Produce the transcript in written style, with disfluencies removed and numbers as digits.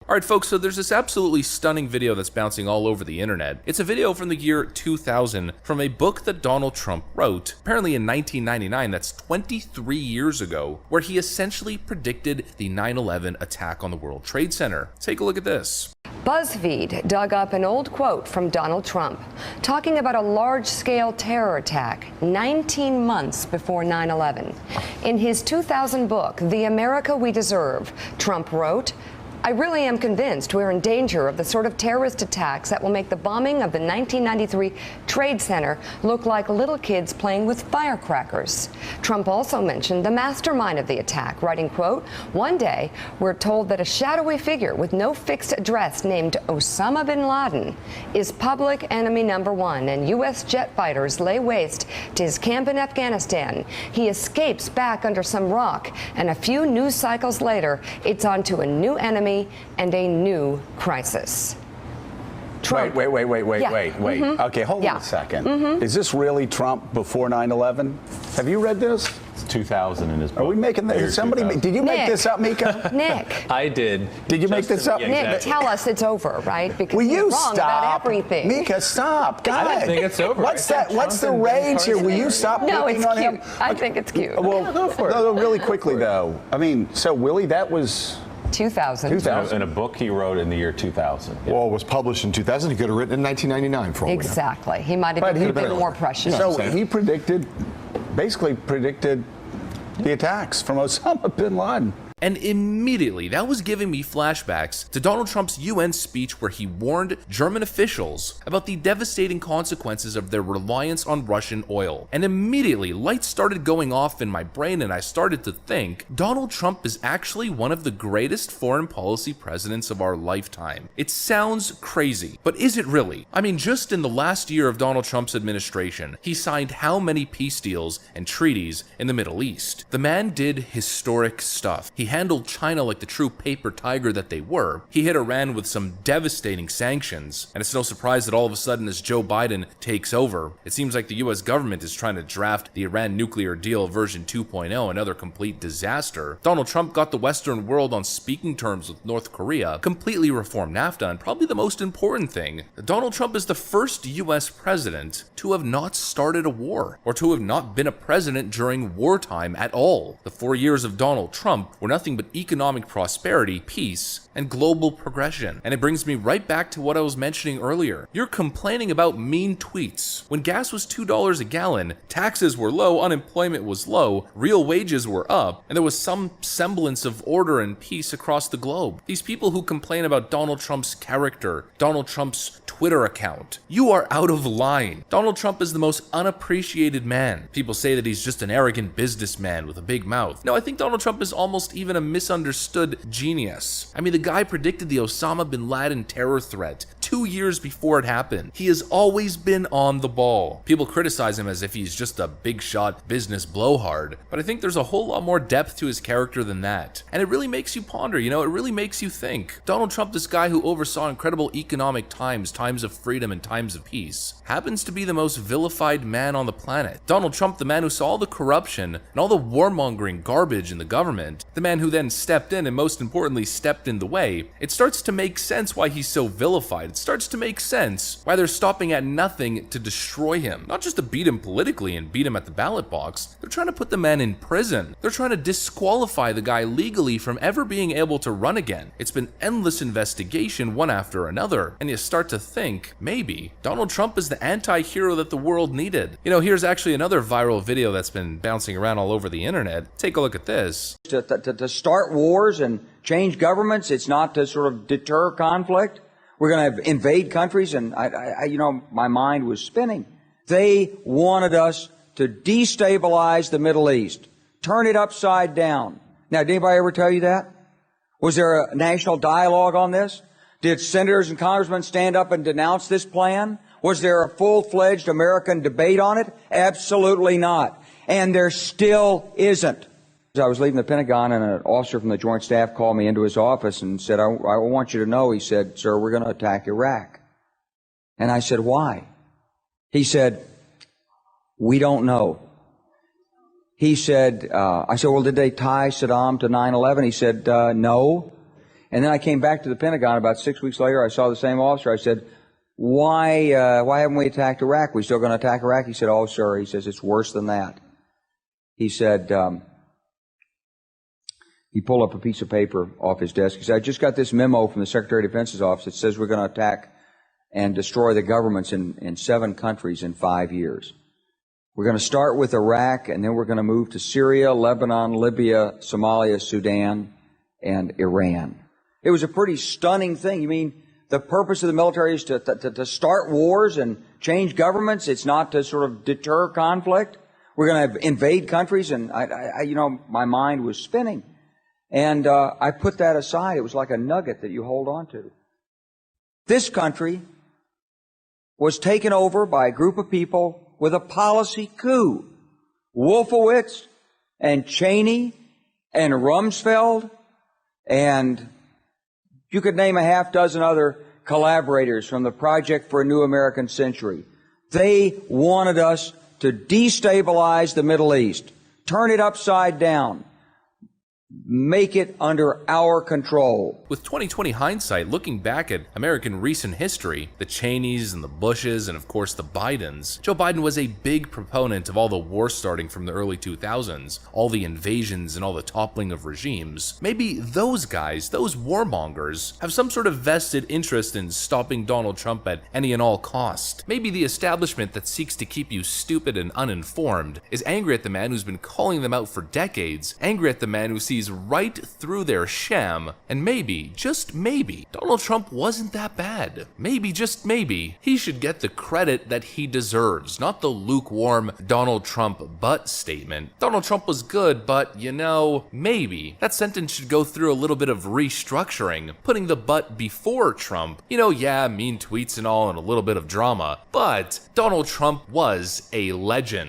Alright folks, so there's this absolutely stunning video that's bouncing all over the internet. It's a video from the year 2000 from a book that Donald Trump wrote, apparently in 1999, that's 23 years ago, where he essentially predicted the 9/11 attack on the World Trade Center. Take a look at this. BuzzFeed dug up an old quote from Donald Trump talking about a large-scale terror attack 19 months before 9/11. In his 2000 book, The America We Deserve, Trump wrote, "I really am convinced we're in danger of the sort of terrorist attacks that will make the bombing of the 1993 Trade Center look like little kids playing with firecrackers." Trump also mentioned the mastermind of the attack, writing, quote, "One day, we're told that a shadowy figure with no fixed address named Osama bin Laden is public enemy number one, and U.S. jet fighters lay waste to his camp in Afghanistan. He escapes back under some rock, and a few news cycles later, it's on to a new enemy and a new crisis." Trump. Wait. Yeah. Okay, hold on a second. Is this really Trump before 9/11? Have you read this? It's 2000 in his book. Are we making this? Somebody, did you make Nick. this up, Mika? Nick. I did. Did you make this up? Yeah, Nick, exactly. tell us it's over, right? Because Will you're you wrong stop? about everything. Mika, stop. God. I don't think it's over. What's that? What's the rage here? Will you stop No, picking it's on cute. him? I think it's cute. Well, go for it. No, really quickly, though. I mean, so Willie, that was 2000. 2000. In a book he wrote in the year 2000. Yeah. Well, it was published in 2000. He could have written it in 1999 for all we know. Exactly. He might have But been he- a bit more precious. So he basically predicted the attacks from Osama bin Laden. And immediately, that was giving me flashbacks to Donald Trump's UN speech where he warned German officials about the devastating consequences of their reliance on Russian oil. And immediately, lights started going off in my brain and I started to think, Donald Trump is actually one of the greatest foreign policy presidents of our lifetime. It sounds crazy, but is it really? I mean, just in the last year of Donald Trump's administration, he signed how many peace deals and treaties in the Middle East? The man did historic stuff. He handled China like the true paper tiger that they were. He hit Iran with some devastating sanctions, and it's no surprise that all of a sudden as Joe Biden takes over, it seems like the US government is trying to draft the Iran nuclear deal version 2.0, another complete disaster. Donald Trump got the Western world on speaking terms with North Korea, completely reformed NAFTA, and probably the most important thing, Donald Trump is the first US president to have not started a war, or to have not been a president during wartime at all. The 4 years of Donald Trump were nothing but economic prosperity, peace, and global progression. And it brings me right back to what I was mentioning earlier. You're complaining about mean tweets. When gas was $2 a gallon, taxes were low, unemployment was low, real wages were up, and there was some semblance of order and peace across the globe. These people who complain about Donald Trump's character, Donald Trump's Twitter account, you are out of line. Donald Trump is the most unappreciated man. People say that he's just an arrogant businessman with a big mouth. No, I think Donald Trump is almost even a misunderstood genius. I mean, the guy predicted the Osama bin Laden terror threat 2 years before it happened. He has always been on the ball. People criticize him as if he's just a big shot business blowhard, but I think there's a whole lot more depth to his character than that. And it really makes you ponder, it really makes you think. Donald Trump, this guy who oversaw incredible economic times of freedom and times of peace, happens to be the most vilified man on the planet. Donald Trump, the man who saw all the corruption and all the warmongering garbage in the government, the man who then stepped in and most importantly stepped in the way, it starts to make sense why he's so vilified. It starts to make sense why they're stopping at nothing to destroy him. Not just to beat him politically and beat him at the ballot box, they're trying to put the man in prison. They're trying to disqualify the guy legally from ever being able to run again. It's been endless investigation one after another, and you start to think, maybe, Donald Trump is the anti-hero that the world needed. Here's actually another viral video that's been bouncing around all over the internet. Take a look at this. To start wars and change governments, it's not to sort of deter conflict. We're going to invade countries, and my mind was spinning. They wanted us to destabilize the Middle East, turn it upside down. Now, did anybody ever tell you that? Was there a national dialogue on this? Did senators and congressmen stand up and denounce this plan? Was there a full-fledged American debate on it? Absolutely not. And there still isn't. I was leaving the Pentagon, and an officer from the Joint Staff called me into his office and said, I want you to know, he said, sir, we're going to attack Iraq. And I said, why? He said, we don't know. He said, I said, well, did they tie Saddam to 9/11? He said, no. And then I came back to the Pentagon about 6 weeks later. I saw the same officer. I said, why haven't we attacked Iraq? We still going to attack Iraq? He said, oh, sir. He says, it's worse than that. He said, he pulled up a piece of paper off his desk. He said, I just got this memo from the Secretary of Defense's office that says we're going to attack and destroy the governments in 7 countries in 5 years. We're going to start with Iraq, and then we're going to move to Syria, Lebanon, Libya, Somalia, Sudan, and Iran. It was a pretty stunning thing. You mean the purpose of the military is to start wars and change governments? It's not to sort of deter conflict? We're going to invade countries? And my mind was spinning. And I put that aside. It was like a nugget that you hold on to. This country was taken over by a group of people with a policy coup. Wolfowitz and Cheney and Rumsfeld, and you could name a half dozen other collaborators from the Project for a New American Century. They wanted us to destabilize the Middle East, turn it upside down, make it under our control. With 2020 hindsight, looking back at American recent history, the Cheneys and the Bushes and of course the Bidens, Joe Biden was a big proponent of all the war starting from the early 2000s, all the invasions and all the toppling of regimes. Maybe those guys, those warmongers, have some sort of vested interest in stopping Donald Trump at any and all cost. Maybe the establishment that seeks to keep you stupid and uninformed is angry at the man who's been calling them out for decades, angry at the man who sees right through their sham, and maybe, just maybe, Donald Trump wasn't that bad. Maybe, just maybe, he should get the credit that he deserves, not the lukewarm Donald Trump but statement. Donald Trump was good, but, maybe. That sentence should go through a little bit of restructuring, putting the but before Trump. Mean tweets and all and a little bit of drama, but Donald Trump was a legend.